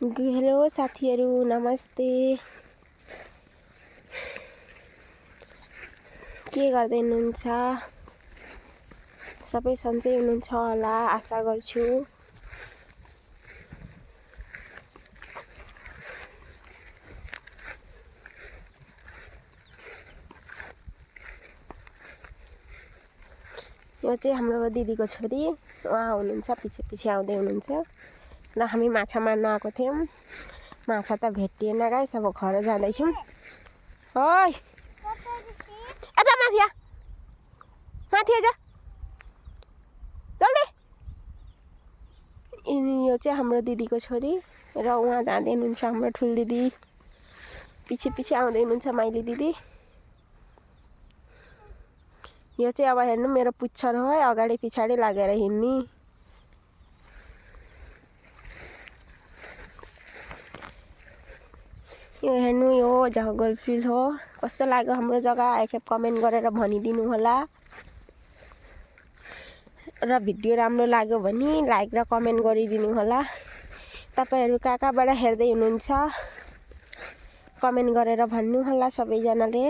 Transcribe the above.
Hello साथीहरू, नमस्ते। के गर्दै हुनुहुन्छ? सबै सन्चै हुनुहुन्छ होला आशा गर्छु। यो चाहिँ हाम्रो दिदीको छोरी, उहाँ हुनुहुन्छ पछि आउँदै हुनुहुन्छ र हामी माछा मार्न आएको थियौँ। माछा त भेटिएन गाइस, अब घर जाँदैछौँ। ओइ यता माथि आ, माथि आइज जल्दी। यो चाहिँ हाम्रो दिदीको छोरी र उहाँ जाँदै हुनुहुन्छ हाम्रो ठुलो दिदी, पछि आउँदै हुनुहुन्छ माइली दिदी। यो चाहिँ अब हेर्नु मेरो पुच्छर हो, अगाडि पछाडि लागेर हिँड्ने। यो हेर्नु, यो जंगल फिल हो। कस्तो लाग्यो हाम्रो जग्गा एकखेप कमेन्ट गरेर भनिदिनु होला। र भिडियो राम्रो लाग्यो भने लाइक र कमेन्ट गरिदिनु होला। तपाईहरु कहाँबाट हेर्दै हुनुहुन्छ कमेन्ट गरेर भन्नु होला सबैजनाले।